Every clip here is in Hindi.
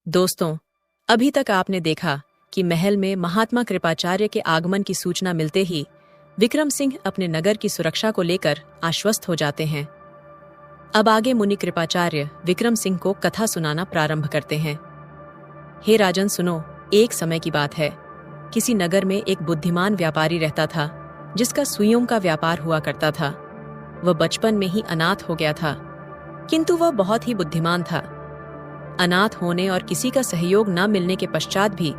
दोस्तों, अभी तक आपने देखा कि महल में महात्मा कृपाचार्य के आगमन की सूचना मिलते ही विक्रम सिंह अपने नगर की सुरक्षा को लेकर आश्वस्त हो जाते हैं। अब आगे मुनि कृपाचार्य विक्रम सिंह को कथा सुनाना प्रारंभ करते हैं। हे राजन सुनो, एक समय की बात है। किसी नगर में एक बुद्धिमान व्यापारी रहता था जिसका सुइयों का व्यापार हुआ करता था। वह बचपन में ही अनाथ हो गया था, किंतु वह बहुत ही बुद्धिमान था। अनाथ होने और किसी का सहयोग न मिलने के पश्चात भी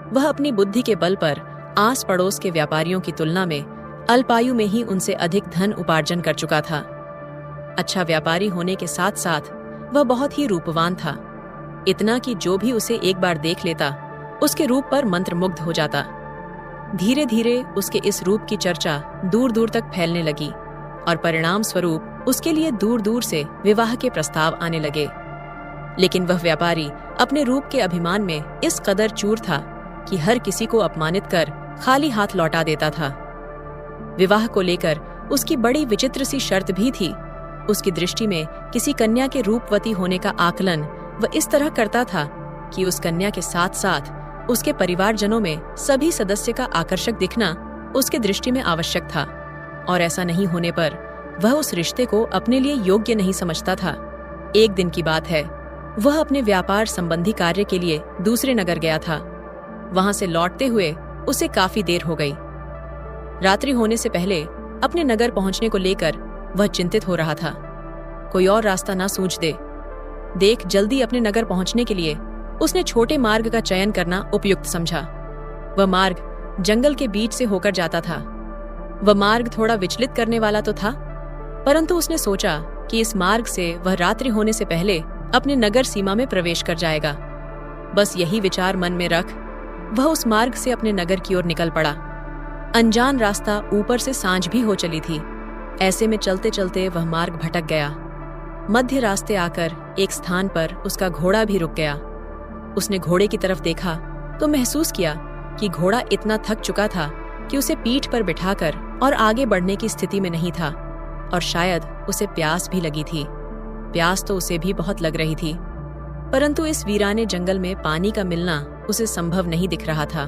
वह अपनी बुद्धि के बल पर आस पड़ोस के व्यापारियों की तुलना में अल्पायु में ही उनसे अधिक धन उपार्जन कर चुका था। अच्छा व्यापारी होने के साथ साथ वह बहुत ही रूपवान था, इतना कि जो भी उसे एक बार देख लेता उसके रूप पर मंत्रमुग्ध हो जाता। धीरे धीरे उसके इस रूप की चर्चा दूर दूर तक फैलने लगी और परिणाम स्वरूप उसके लिए दूर दूर से विवाह के प्रस्ताव आने लगे। लेकिन वह व्यापारी अपने रूप के अभिमान में इस कदर चूर था कि हर किसी को अपमानित कर खाली हाथ लौटा देता था। विवाह को लेकर उसकी बड़ी विचित्र सी शर्त भी थी। उसकी दृष्टि में किसी कन्या के रूपवती होने का आकलन वह इस तरह करता था कि उस कन्या के साथ साथ उसके परिवारजनों में सभी सदस्य का आकर्षक दिखना उसके दृष्टि में आवश्यक था, और ऐसा नहीं होने पर वह उस रिश्ते को अपने लिए योग्य नहीं समझता था। एक दिन की बात है, वह अपने व्यापार संबंधी कार्य के लिए दूसरे नगर गया था। वहां से लौटते हुए उसे काफी देर हो गई। रात्रि होने से पहले अपने नगर पहुंचने को लेकर वह चिंतित हो रहा था। कोई और रास्ता ना सूझ देख जल्दी अपने नगर पहुंचने के लिए उसने छोटे मार्ग का चयन करना उपयुक्त समझा। वह मार्ग जंगल के बीच से होकर जाता था। वह मार्ग थोड़ा विचलित करने वाला तो था, परंतु उसने सोचा कि इस मार्ग से वह रात्रि होने से पहले अपने नगर सीमा में प्रवेश कर जाएगा। बस यही विचार मन में रख वह उस मार्ग से अपने नगर की ओर निकल पड़ा। अनजान रास्ता, ऊपर से सांझ भी हो चली थी। ऐसे में चलते चलते वह मार्ग भटक गया। मध्य रास्ते आकर एक स्थान पर उसका घोड़ा भी रुक गया। उसने घोड़े की तरफ देखा तो महसूस किया कि घोड़ा इतना थक चुका था कि उसे पीठ पर बिठाकर और आगे बढ़ने की स्थिति में नहीं था, और शायद उसे प्यास भी लगी थी। प्यास तो उसे भी बहुत लग रही थी, परंतु इस वीराने जंगल में पानी का मिलना उसे संभव नहीं दिख रहा था।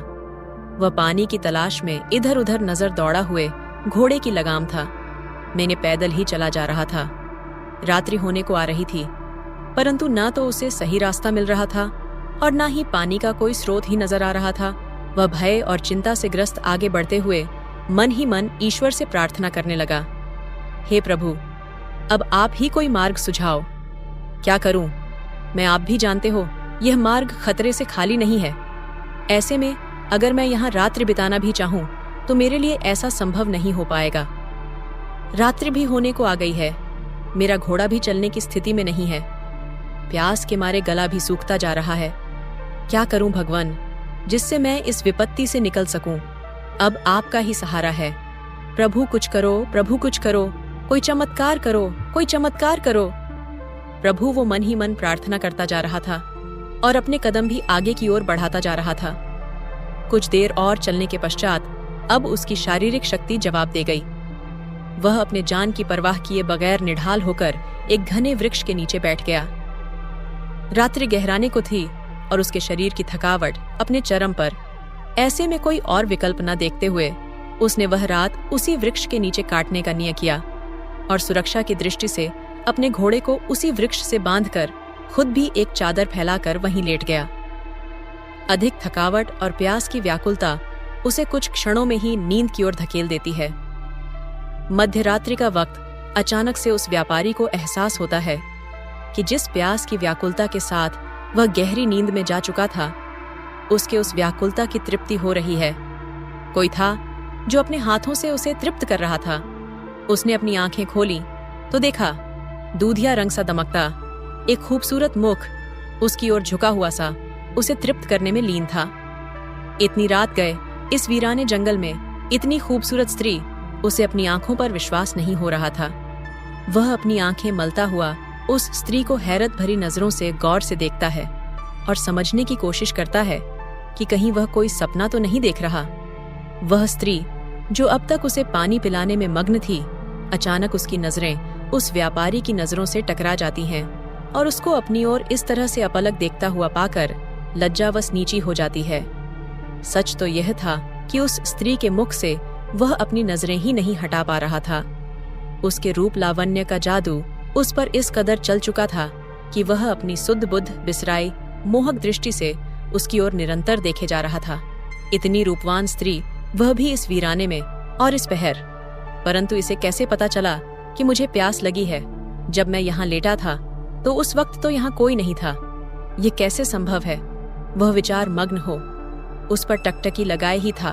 वह पानी की तलाश में इधर उधर नजर दौड़ा हुए घोड़े की लगाम था। मैंने पैदल ही चला जा रहा था। रात्रि होने को आ रही थी, परंतु ना तो उसे सही रास्ता मिल रहा था और ना ही पानी का कोई स्रोत ही नजर आ रहा था। वह भय और चिंता से ग्रस्त आगे बढ़ते हुए मन ही मन ईश्वर से प्रार्थना करने लगा, हे प्रभु, अब आप ही कोई मार्ग सुझाओ। क्या करूं? मैं, आप भी जानते हो, यह मार्ग खतरे से खाली नहीं है। ऐसे में अगर मैं यहाँ रात्रि बिताना भी चाहूं तो मेरे लिए ऐसा संभव नहीं हो पाएगा। रात्रि भी होने को आ गई है, मेरा घोड़ा भी चलने की स्थिति में नहीं है। प्यास के मारे गला भी सूखता जा रहा है। क्या करूं भगवान, जिससे मैं इस विपत्ति से निकल सकूं? अब आपका ही सहारा है। प्रभु कुछ करो, प्रभु कुछ करो, कोई चमत्कार करो, कोई चमत्कार करो। प्रभु वो मन ही मन प्रार्थना करता जा रहा था और अपने कदम भी आगे की ओर बढ़ाता जा रहा था। कुछ देर और चलने के पश्चात अब उसकी शारीरिक शक्ति जवाब दे गई। वह अपने जान की परवाह किए बगैर निढाल होकर एक घने वृक्ष के नीचे बैठ गया। रात्रि गहराने को थी और उसके शरीर की थकावट अपने चरम पर। ऐसे में कोई और विकल्प न देखते हुए उसने वह रात उसी वृक्ष के नीचे काटने का नियम किया और सुरक्षा की दृष्टि से अपने घोड़े को उसी वृक्ष से बांधकर खुद भी एक चादर फैलाकर वहीं लेट गया। अधिक थकावट और प्यास की व्याकुलता उसे कुछ क्षणों में ही नींद की ओर धकेल देती है। मध्यरात्रि का वक्त अचानक से उस व्यापारी को एहसास होता है कि जिस प्यास की व्याकुलता के साथ वह गहरी नींद में जा चुका था, उसके उस व्याकुलता की तृप्ति हो रही है। कोई था जो अपने हाथों से उसे तृप्त कर रहा था। उसने अपनी आंखें खोली तो देखा दूधिया रंग सा दमकता एक खूबसूरत मुख उसकी ओर झुका हुआ सा उसे तृप्त करने में लीन था। इतनी रात गए इस वीराने जंगल में इतनी खूबसूरत स्त्री, उसे अपनी आंखों पर विश्वास नहीं हो रहा था। वह अपनी आंखें मलता हुआ उस स्त्री को हैरत भरी नजरों से गौर से देखता है और समझने की कोशिश करता है कि कहीं वह कोई सपना तो नहीं देख रहा। वह स्त्री जो अब तक उसे पानी पिलाने में मग्न थी, अचानक उसकी नजरें उस व्यापारी की नजरों से टकरा जाती हैं और उसको अपनी ओर इस तरह से अपलक देखता हुआ पाकर लज्जावश नीची हो जाती है। सच तो यह था कि उस स्त्री के मुख से वह अपनी नजरें ही नहीं हटा पा रहा था। उसके रूप लावण्य का जादू उस पर इस कदर चल चुका था कि वह अपनी सुध बुद्ध बिसराई मोहक दृष्टि से उसकी ओर निरंतर देखे जा रहा था। इतनी रूपवान स्त्री, वह भी इस वीराने में और इस पहर। परंतु इसे कैसे पता चला कि मुझे प्यास लगी है? जब मैं यहाँ लेटा था तो उस वक्त तो यहाँ कोई नहीं था। ये कैसे संभव है? वह विचार मग्न हो उस पर टकटकी लगाए ही था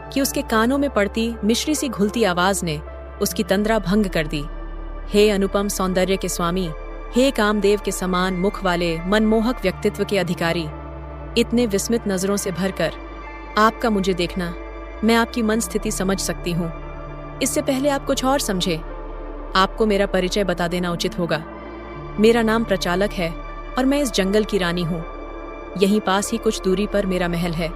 कि उसके कानों में पड़ती मिश्री सी घुलती आवाज ने उसकी तंद्रा भंग कर दी। हे अनुपम सौंदर्य के स्वामी, हे कामदेव के समान मुख वाले मनमोहक व्यक्तित्व के अधिकारी, इतने विस्मित नजरों से भरकर आपका मुझे देखना, मैं आपकी मन स्थिति समझ सकती हूँ। इससे पहले आप कुछ और समझे, आपको मेरा परिचय बता देना उचित होगा। मेरा नाम प्रचालक है और मैं इस जंगल की रानी हूँ। यहीं पास ही कुछ दूरी पर मेरा महल है।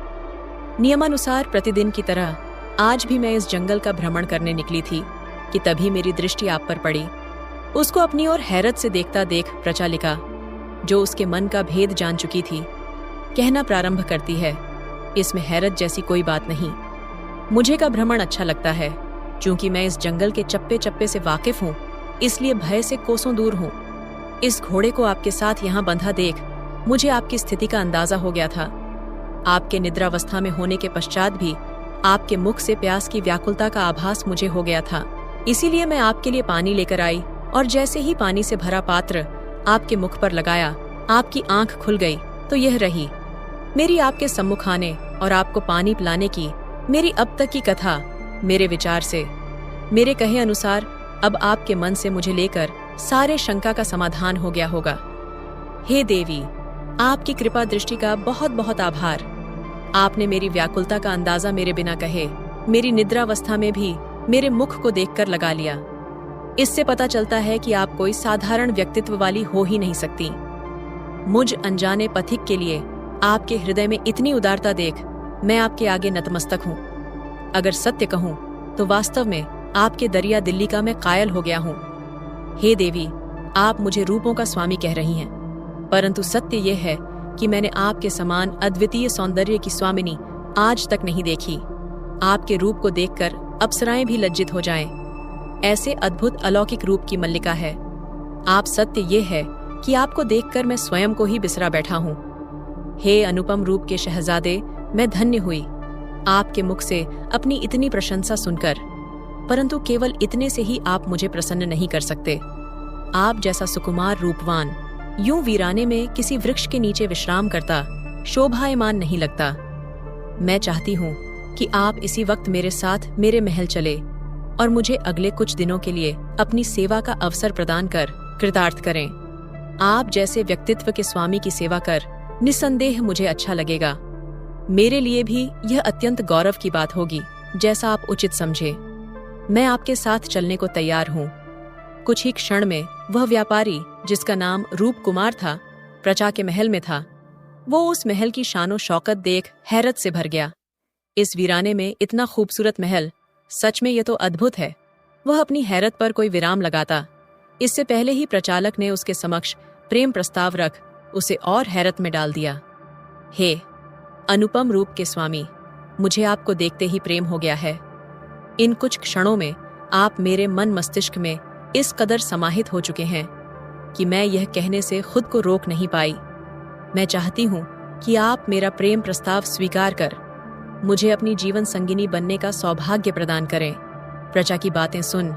नियमानुसार प्रतिदिन की तरह आज भी मैं इस जंगल का भ्रमण करने निकली थी कि तभी मेरी दृष्टि आप पर पड़ी। उसको अपनी ओर हैरत से देखता देख प्रचालिका, जो उसके मन का भेद जान चुकी थी, कहना प्रारंभ करती है, इसमें हैरत जैसी कोई बात नहीं। मुझे का भ्रमण अच्छा लगता है, चूंकि मैं इस जंगल के चप्पे चप्पे से वाकिफ हूँ, इसलिए भय से कोसों दूर हूँ। इस घोड़े को आपके साथ यहाँ बंधा देख मुझे आपकी स्थिति का अंदाजा हो गया था। आपके निद्रावस्था में होने के पश्चात भी आपके मुख से प्यास की व्याकुलता का आभास मुझे हो गया था। इसीलिए मैं आपके लिए पानी लेकर आई और जैसे ही पानी से भरा पात्र आपके मुख पर लगाया, आपकी आंख खुल गई तो यह रही। मेरी आपके सम्मुख आने और आपको पानी पिलाने की मेरी अब तक की कथा मेरे विचार से, मेरे कहे अनुसार अब आपके मन से मुझे लेकर सारे शंका का समाधान हो गया होगा। हे देवी, आपकी कृपा दृष्टि का बहुत बहुत आभार। आपने मेरी व्याकुलता का अंदाजा मेरे बिना कहे मेरी निद्रावस्था में भी मेरे मुख को देखकर लगा लिया। इससे पता चलता है कि आप कोई साधारण व्यक्तित्व वाली हो ही नहीं सकती। मुझ अनजाने पथिक के लिए आपके हृदय में इतनी उदारता देख मैं आपके आगे नतमस्तक हूँ। अगर सत्य कहूँ तो वास्तव में आपके दरिया दिल्ली का मैं कायल हो गया हूँ। हे देवी, आप मुझे रूपों का स्वामी कह रही हैं, परंतु सत्य यह है कि मैंने आपके समान अद्वितीय सौंदर्य की स्वामिनी आज तक नहीं देखी। आपके रूप को देखकर अप्सराएं भी लज्जित हो जाएं। ऐसे अद्भुत अलौकिक रूप की मल्लिका है आप। सत्य ये है कि आपको देखकर मैं स्वयं को ही बिसरा बैठा हूँ। हे अनुपम रूप के शहजादे, मैं धन्य हुई आपके मुख से अपनी इतनी प्रशंसा सुनकर। परंतु केवल इतने से ही आप मुझे प्रसन्न नहीं कर सकते। आप जैसा सुकुमार रूपवान यूं वीराने में किसी वृक्ष के नीचे विश्राम करता शोभायमान नहीं लगता। मैं चाहती हूँ कि आप इसी वक्त मेरे साथ मेरे महल चले और मुझे अगले कुछ दिनों के लिए अपनी सेवा का अवसर प्रदान कर कृतार्थ करें। आप जैसे व्यक्तित्व के स्वामी की सेवा कर निसंदेह मुझे अच्छा लगेगा। मेरे लिए भी यह अत्यंत गौरव की बात होगी, जैसा आप उचित समझे। मैं आपके साथ चलने को तैयार हूँ। कुछ ही क्षण में वह व्यापारी, जिसका नाम रूप कुमार था, प्रजा के महल में था। वो उस महल की शानो शौकत देख हैरत से भर गया। इस वीराने में इतना खूबसूरत महल, सच में यह तो अद्भुत है। वह अपनी हैरत पर कोई विराम लगाता, इससे पहले ही प्रचालक ने उसके समक्ष प्रेम प्रस्ताव रख उसे और हैरत में डाल दिया। हे अनुपम रूप के स्वामी, मुझे आपको देखते ही प्रेम हो गया है। इन कुछ क्षणों में आप मेरे मन मस्तिष्क में इस कदर समाहित हो चुके हैं कि मैं यह कहने से खुद को रोक नहीं पाई। मैं चाहती हूँ कि आप मेरा प्रेम प्रस्ताव स्वीकार कर मुझे अपनी जीवन संगिनी बनने का सौभाग्य प्रदान करें। प्रजा की बातें सुन।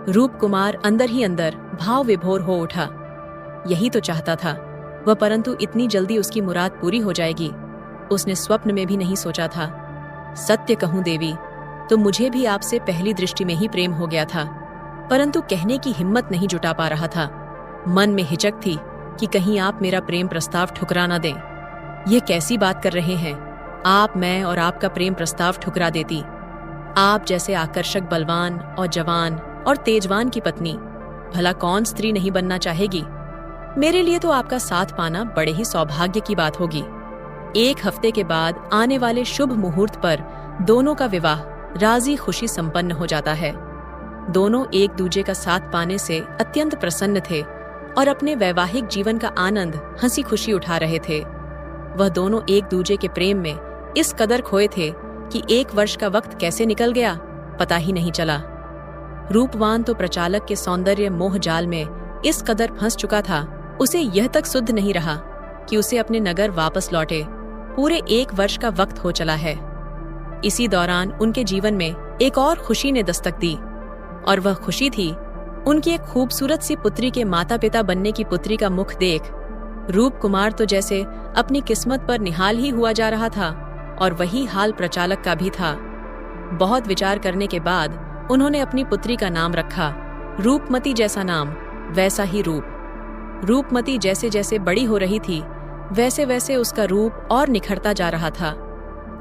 रूप कुमार अंदर ही अंदर भाव विभोर हो उठा। यही तो चाहता था वह, परंतु इतनी जल्दी उसकी मुराद पूरी हो जाएगी उसने स्वप्न में भी नहीं सोचा था। सत्य कहूँ देवी, तो मुझे भी आपसे पहली दृष्टि में ही प्रेम हो गया था, परंतु कहने की हिम्मत नहीं जुटा पा रहा था। मन में हिचक थी कि कहीं आप मेरा प्रेम प्रस्ताव ठुकरा ना दें। ये कैसी बात कर रहे हैं आप? मैं और आपका प्रेम प्रस्ताव ठुकरा देती। आप जैसे आकर्षक बलवान और जवान और तेजवान की पत्नी भला कौन स्त्री नहीं बनना चाहेगी? मेरे लिए तो आपका साथ पाना बड़े ही सौभाग्य की बात होगी। 1 हफ्ते के बाद आने वाले शुभ मुहूर्त पर दोनों का विवाह राजी खुशी संपन्न हो जाता है। दोनों एक दूजे का साथ पाने से अत्यंत प्रसन्न थे और अपने वैवाहिक जीवन का आनंद हंसी खुशी उठा रहे थे। वह दोनों एक दूजे के प्रेम में इस कदर खोए थे कि 1 वर्ष का वक्त कैसे निकल गया पता ही नहीं चला। रूपवान तो प्रचालक के सौंदर्य मोह जाल में इस कदर फंस चुका था, उसे यह तक सुध नहीं रहा कि उसे अपने नगर वापस लौटे पूरे 1 वर्ष का वक्त हो चला है। इसी दौरान उनके जीवन में एक और खुशी ने दस्तक दी, और वह खुशी थी उनकी एक खूबसूरत सी पुत्री के माता पिता बनने की पुत्री का मुख देख। रूप कुमार तो जैसे अपनी किस्मत पर निहाल ही हुआ जा रहा था, और वही हाल प्रचालक का भी था। बहुत विचार करने के बाद उन्होंने अपनी पुत्री का नाम रखा रूपमती। जैसा नाम वैसा ही रूप। रूपमती जैसे जैसे बड़ी हो रही थी वैसे वैसे उसका रूप और निखरता जा रहा था।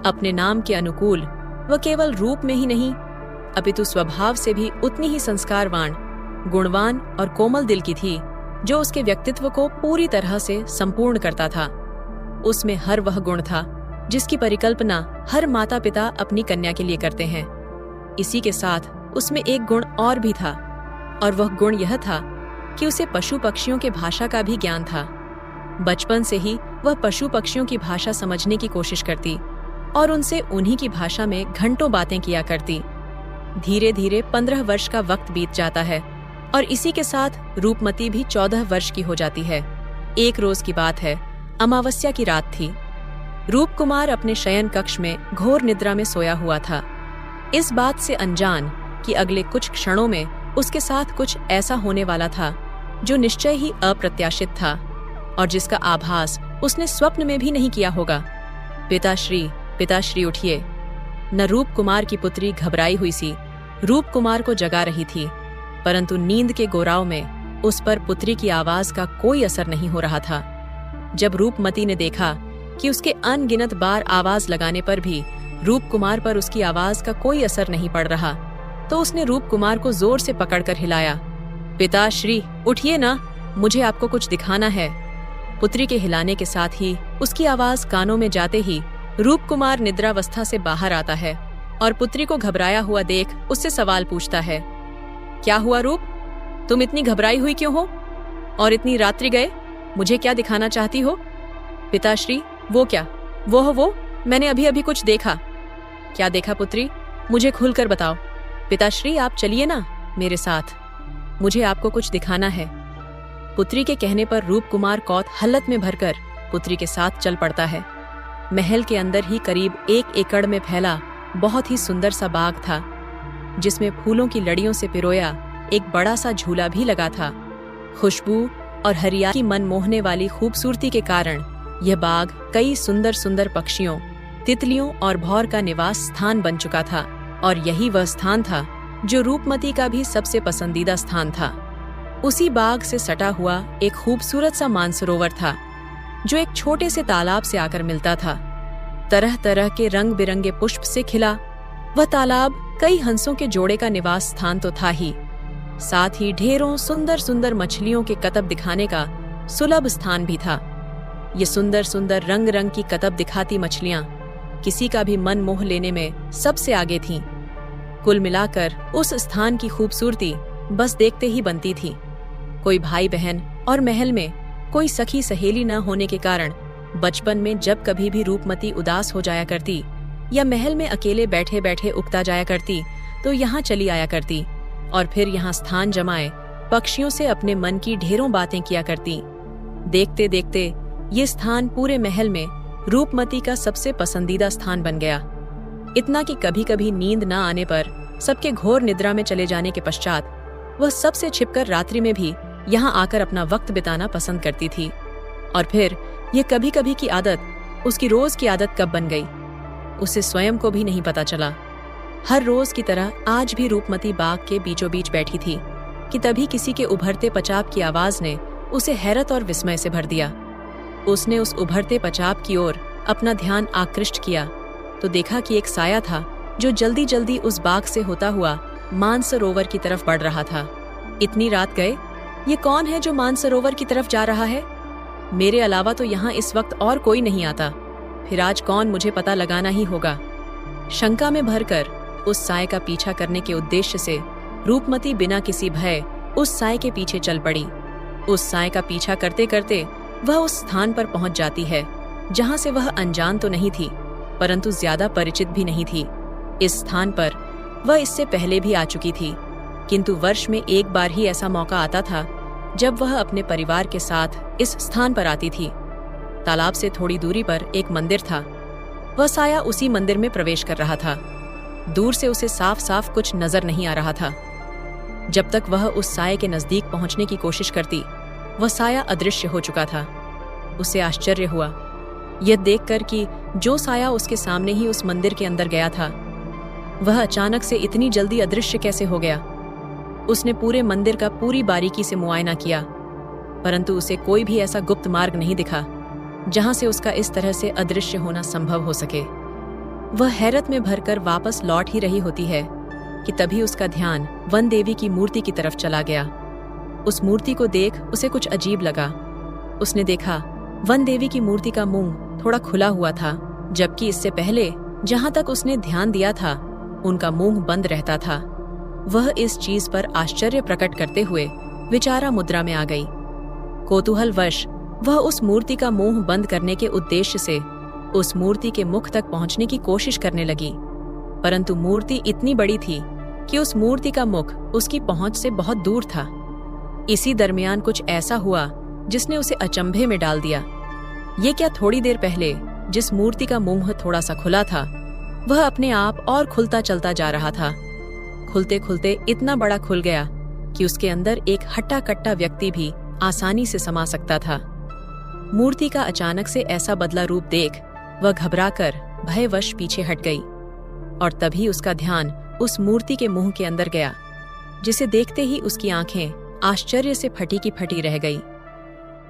अपने नाम के अनुकूल वह केवल रूप में ही नहीं अपितु स्वभाव से भी उतनी ही संस्कारवान, गुणवान और कोमल दिल की थी, जो उसके व्यक्तित्व को पूरी तरह से संपूर्ण करता था। उसमें हर वह गुण था जिसकी परिकल्पना हर माता पिता अपनी कन्या के लिए करते हैं। इसी के साथ उसमें एक गुण और भी था, और वह गुण यह था कि उसे पशु पक्षियों के भाषा का भी ज्ञान था। बचपन से ही वह पशु पक्षियों की भाषा समझने की कोशिश करती और उनसे उन्हीं की भाषा में घंटों बातें किया करती। धीरे धीरे 15 वर्ष का वक्त बीत जाता है और इसी के साथ रूपमती भी 14 वर्ष की हो जाती है। एक रोज की बात है, अमावस्या की रात थी। रूप कुमार अपने शयन कक्ष में घोर निद्रा में सोया हुआ था, इस बात से अनजान कि अगले कुछ क्षणों में उसके साथ कुछ ऐसा होने वाला था जो निश्चय ही अप्रत्याशित था और जिसका आभास उसने स्वप्न में भी नहीं किया होगा। पिताश्री उठिए। न रूप कुमार की पुत्री घबराई हुई सी रूप कुमार को जगा रही थी, परंतु नींद के गोराव में उस पर पुत्री की आवाज का कोई असर नहीं हो रहा था। जब रूपमती ने देखा कि उसके अनगिनत बार आवाज लगाने पर भी रूप कुमार पर उसकी आवाज का कोई असर नहीं पड़ रहा, तो उसने रूप कुमार को जोर से पकड़कर हिलाया। पिताश्री उठिए ना, मुझे आपको कुछ दिखाना है। पुत्री के हिलाने के साथ ही उसकी आवाज कानों में जाते ही रूप कुमार निद्रावस्था से बाहर आता है और पुत्री को घबराया हुआ देख उससे सवाल पूछता है। क्या हुआ रूप, तुम इतनी घबराई हुई क्यों हो और इतनी रात्रि गए? मुझे क्या दिखाना चाहती हो? पिताश्री वो क्या? वो मैंने अभी अभी कुछ देखा। क्या देखा पुत्री? मुझे खुलकर बताओ। पिताश्री आप चलिए ना मेरे साथ, मुझे आपको कुछ दिखाना है। पुत्री के कहने पर रूप कुमार कौतूहल में भरकर पुत्री के साथ चल पड़ता है। महल के अंदर ही करीब 1 एकड़ में फैला बहुत ही सुंदर सा बाग था, जिसमें फूलों की लड़ियों से पिरोया एक बड़ा सा झूला भी लगा था। खुशबू और हरियाली की मन मोहने वाली खूबसूरती के कारण यह बाग कई सुंदर सुंदर पक्षियों, तितलियों और भौर का निवास स्थान बन चुका था, और यही वह स्थान था जो रूपमती का भी सबसे पसंदीदा स्थान था। उसी बाग से सटा हुआ एक खूबसूरत सा मानसरोवर था, जो एक छोटे से तालाब से आकर मिलता था। तरह तरह के रंग बिरंगे पुष्प से खिला वह तालाब कई हंसों के जोड़े का निवास स्थान तो था ही, साथ ही ढेरों सुंदर सुंदर मछलियों के कतब दिखाने का सुलभ स्थान भी था। ये सुंदर सुंदर रंग रंग की कतब दिखाती मछलियां किसी का भी मन मोह लेने में सबसे आगे थीं। कुल मिलाकर उस स्थान की खूबसूरती बस देखते ही बनती थी। कोई भाई बहन और महल में कोई सखी सहेली न होने के कारण बचपन में जब कभी भी रूपमती उदास हो जाया करती या महल में अकेले बैठे बैठे उकता जाया करती, तो यहाँ चली आया करती और फिर यहाँ स्थान जमाए पक्षियों से अपने मन की ढेरों बातें किया करती। देखते देखते ये स्थान पूरे महल में रूपमती का सबसे पसंदीदा स्थान बन गया। इतना कि कभी कभी नींद न आने पर सबके घोर निद्रा में चले जाने के पश्चात वह सबसे छिपकर रात्रि में भी यहाँ आकर अपना वक्त बिताना पसंद करती थी। और फिर यह कभी कभी की आदत उसकी रोज की आदत कब बन गई, उसे स्वयं को भी नहीं पता चला। हर रोज की तरह आज भी रूपमती बाग के बीचों बीच बैठी थी कि तभी किसी के उभरते पचाप की आवाज ने उसे हैरत और विस्मय से भर दिया। उसने उस उभरते पचाप की ओर अपना ध्यान आकृष्ट किया तो देखा कि एक साया था जो जल्दी जल्दी उस बाग से होता हुआ मानसरोवर की तरफ बढ़ रहा था। इतनी रात गए, ये कौन है जो मानसरोवर की तरफ जा रहा है? मेरे अलावा तो यहाँ इस वक्त और कोई नहीं आता, फिर आज कौन, मुझे पता लगाना ही होगा। शंका में भरकर उस साय का पीछा करने के उद्देश्य से रूपमती बिना किसी भय उस साय के पीछे चल पड़ी। उस साय का पीछा करते करते वह उस स्थान पर पहुंच जाती है जहां से वह अनजान तो नहीं थी, परंतु ज्यादा परिचित भी नहीं थी। इस स्थान पर वह इससे पहले भी आ चुकी थी, किंतु वर्ष में एक बार ही ऐसा मौका आता था जब वह अपने परिवार के साथ इस स्थान पर आती थी। तालाब से थोड़ी दूरी पर एक मंदिर था। वह साया उसी मंदिर में प्रवेश कर रहा था। दूर से उसे साफ साफ कुछ नजर नहीं आ रहा था। जब तक वह उस साये के नजदीक पहुंचने की कोशिश करती, वह साया अदृश्य हो चुका था। उसे आश्चर्य हुआ यह देखकर कि जो साया उसके सामने ही उस मंदिर के अंदर गया था, वह अचानक से इतनी जल्दी अदृश्य कैसे हो गया। उसने पूरे मंदिर का पूरी बारीकी से मुआयना किया, परंतु उसे कोई भी ऐसा गुप्त मार्ग नहीं दिखा जहां से उसका इस तरह से अदृश्य होना संभव हो सके। वह हैरत में भरकर वापस लौट ही रही होती है कि तभी उसका ध्यान वन देवी की मूर्ति की तरफ चला गया। उस मूर्ति को देख उसे कुछ अजीब लगा। उसने देखा वन देवी की मूर्ति का मुंह थोड़ा खुला हुआ था, जबकि इससे पहले जहां तक उसने ध्यान दिया था उनका मुंह बंद रहता था। वह इस चीज पर आश्चर्य प्रकट करते हुए विचारा मुद्रा में आ गई। कौतूहलवश वह उस मूर्ति का मुंह बंद करने के उद्देश्य से उस मूर्ति के मुख तक पहुंचने की कोशिश करने लगी, परंतु मूर्ति इतनी बड़ी थी कि उस मूर्ति का मुख उसकी पहुंच से बहुत दूर था। इसी दरमियान कुछ ऐसा हुआ जिसने उसे अचंभे में डाल दिया। ये क्या, थोड़ी देर पहले जिस मूर्ति का मुंह थोड़ा सा खुला था, वह अपने आप और खुलता चलता जा रहा था। खुलते खुलते इतना बड़ा खुल गया कि उसके अंदर एक हट्टा कट्टा व्यक्ति भी आसानी से समा सकता था। मूर्ति का अचानक से ऐसा बदला रूप देख वह घबराकर भयवश पीछे हट गई, और तभी उसका ध्यान उस मूर्ति के मुंह के अंदर गया, जिसे देखते ही उसकी आंखें आश्चर्य से फटी की फटी रह गई।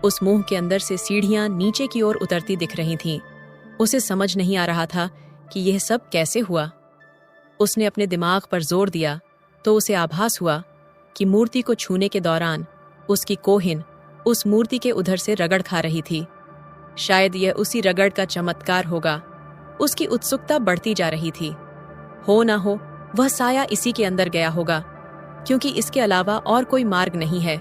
उस मुंह के अंदर से सीढ़ियां नीचे की ओर उतरती दिख रही थीं। उसे समझ नहीं आ रहा था कि यह सब कैसे हुआ। उसने अपने दिमाग पर जोर दिया तो उसे आभास हुआ कि मूर्ति को छूने के दौरान उसकी कोहिन उस मूर्ति के उधर से रगड़ खा रही थी। शायद यह उसी रगड़ का चमत्कार होगा। उसकी उत्सुकता बढ़ती जा रही थी। हो ना हो वह साया इसी के अंदर गया होगा, क्योंकि इसके अलावा और कोई मार्ग नहीं है।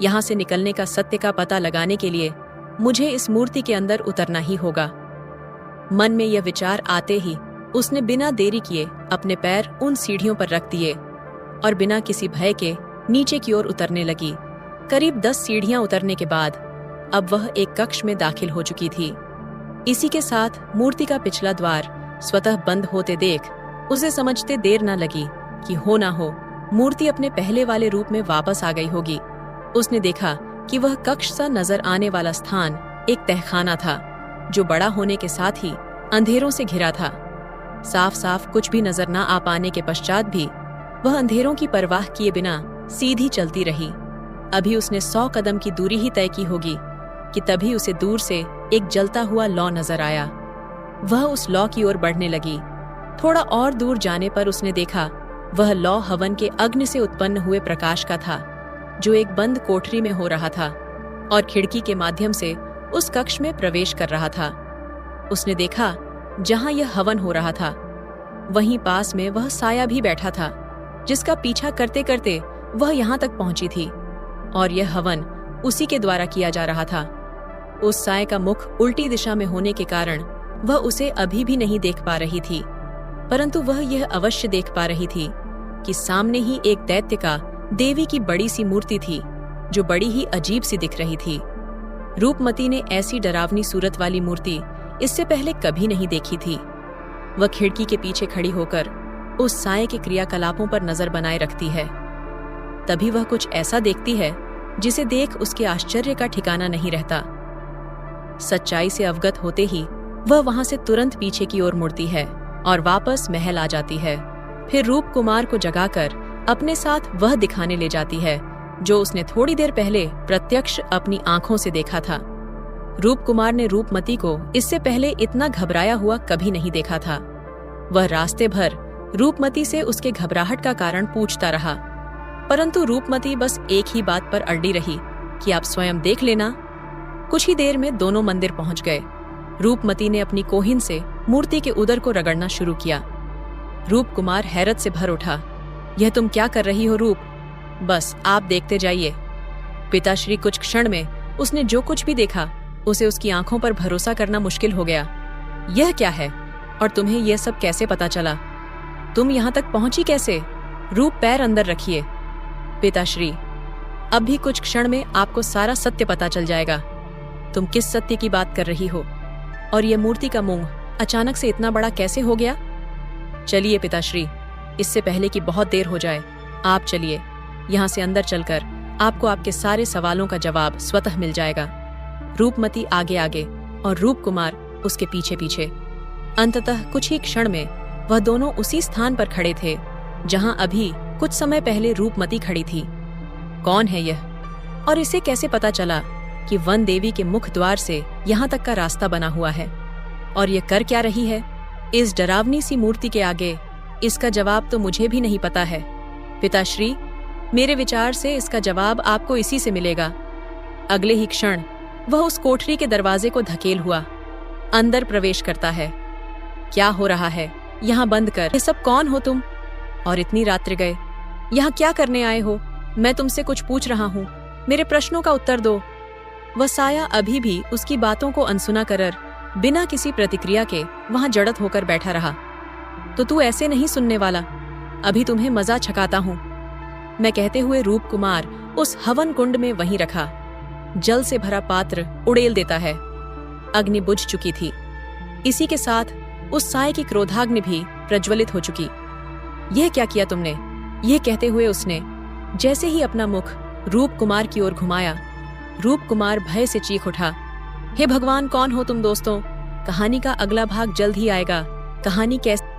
यहाँ से निकलने का सत्य का पता लगाने के लिए मुझे इस मूर्ति के अंदर उतरना ही होगा। मन में यह विचार आते ही उसने बिना देरी किए अपने पैर उन सीढ़ियों पर रख दिए और बिना किसी भय के नीचे की ओर उतरने लगी। करीब 10 सीढ़ियां उतरने के बाद अब वह एक कक्ष में दाखिल हो चुकी थी। इसी के साथ मूर्ति का पिछला द्वार स्वतः बंद होते देख उसे समझते देर न लगी कि हो ना हो मूर्ति अपने पहले वाले रूप में वापस आ गई होगी। उसने देखा कि वह कक्ष सा नजर आने वाला स्थान एक तहखाना था, जो बड़ा होने के साथ ही अंधेरों से घिरा था। साफ साफ कुछ भी नजर न आ पाने के पश्चात भी वह अंधेरों की परवाह किए बिना सीधी चलती रही। अभी उसने 100 कदम की दूरी ही तय की होगी कि तभी उसे दूर से एक जलता हुआ लौ नजर आया। वह उस लौ की ओर बढ़ने लगी। थोड़ा और दूर जाने पर उसने देखा वह लौ हवन के अग्नि से उत्पन्न हुए प्रकाश का था, जो एक बंद कोठरी में हो रहा था और खिड़की के माध्यम से उस कक्ष में प्रवेश कर रहा था। उसने देखा जहां यह हवन हो रहा था वहीं पास में वह साया भी बैठा था, जिसका पीछा करते करते वह यहाँ तक पहुंची थी, और यह हवन उसी के द्वारा किया जा रहा था। उस साये का मुख उल्टी दिशा में होने के कारण वह उसे अभी भी नहीं देख पा रही थी, परंतु वह यह अवश्य देख पा रही थी कि सामने ही एक दैत्य का देवी की बड़ी सी मूर्ति थी, जो बड़ी ही अजीब सी दिख रही थी। रूपमती ने ऐसी डरावनी सूरत वाली मूर्ति इससे पहले कभी नहीं देखी थी। वह खिड़की के पीछे खड़ी होकर उस साये के क्रियाकलापों पर नजर बनाए रखती है। तभी वह कुछ ऐसा देखती है जिसे देख उसके आश्चर्य का ठिकाना नहीं रहता। सच्चाई से अवगत होते ही वह वहां से तुरंत पीछे की ओर मुड़ती है और वापस महल आ जाती है। फिर रूप कुमार को जगाकर अपने साथ वह दिखाने ले जाती है जो उसने थोड़ी देर पहले प्रत्यक्ष अपनी आंखों से देखा था। रूप कुमार ने रूपमती को इससे पहले इतना घबराया हुआ कभी नहीं देखा था। वह रास्ते भर रूपमती से उसके घबराहट का कारण पूछता रहा, परंतु रूपमती बस एक ही बात पर अड़ी रही कि आप स्वयं देख लेना। कुछ ही देर में दोनों मंदिर पहुंच गए। रूपमती ने अपनी कोहिन से मूर्ति के उदर को रगड़ना शुरू किया। रूप कुमार हैरत से भर उठा। यह तुम क्या कर रही हो रूप? बस आप देखते जाइए। पिताश्री कुछ क्षण में उसने जो कुछ भी देखा उसे उसकी आंखों पर भरोसा करना मुश्किल हो गया। यह क्या है? और तुम्हें यह सब कैसे पता चला? तुम यहाँ तक पहुंची कैसे? रूप पैर अंदर रखिए। पिताश्री, अब भी कुछ क्षण में आपको सारा सत्य पता चल जाएगा। तुम किस सत्य की बात कर रही हो? और यह मूर्ति का मुंह अचानक से इतना बड़ा कैसे हो गया? चलिए पिताश्री, इससे पहले कि बहुत देर हो जाए, आप चलिए। यहाँ से अंदर चलकर आपको आपके सारे सवालों का जवाब स्वतः मिल जाएगा। रूपमती आगे आगे और रूप कुमार उसके पीछे पीछे। अंततः कुछ ही क्षण में वह दोनों उसी स्थान पर खड़े थे जहां अभी कुछ समय पहले रूपमती खड़ी थी। कौन है यह? और इसे कैसे पता चला कि वन देवी के मुख द्वार से यहाँ तक का रास्ता बना हुआ है? और यह कर क्या रही है इस डरावनी सी मूर्ति के आगे? इसका जवाब तो मुझे भी नहीं पता है पिताश्री। मेरे विचार से इसका जवाब आपको इसी से मिलेगा। अगले ही क्षण वह उस कोठरी के दरवाजे को धकेल हुआ अंदर प्रवेश करता है। क्या हो रहा है? यहाँ बंद कर। ये सब कौन हो तुम? और इतनी रात्रि गए यहाँ क्या करने आए हो? मैं तुमसे कुछ पूछ रहा हूँ, मेरे प्रश्नों का उत्तर दो। वह साया अभी भी उसकी बातों को अनसुना कर बिना किसी प्रतिक्रिया के वहां जड़त होकर बैठा रहा। तो तू ऐसे नहीं सुनने वाला, अभी तुम्हें मजा छकाता हूँ, मैं कहते हुए रूप कुमार उस हवन कुंड में वहीं रखा। जल से भरा पात्र उड़ेल देता है। अग्नि बुझ चुकी थी। इसी के साथ उस साय की क्रोधाग्नि भी प्रज्वलित हो चुकी। यह क्या किया तुमने? यह कहते हुए उसने जैसे ही अपना मुख रूप कुमार की ओर घुमाया, रूप कुमार भय से चीख उठा। हे भगवान, कौन हो तुम दोस्तों? कहानी का अगला भाग जल्द ही आएगा। कहानी कैसे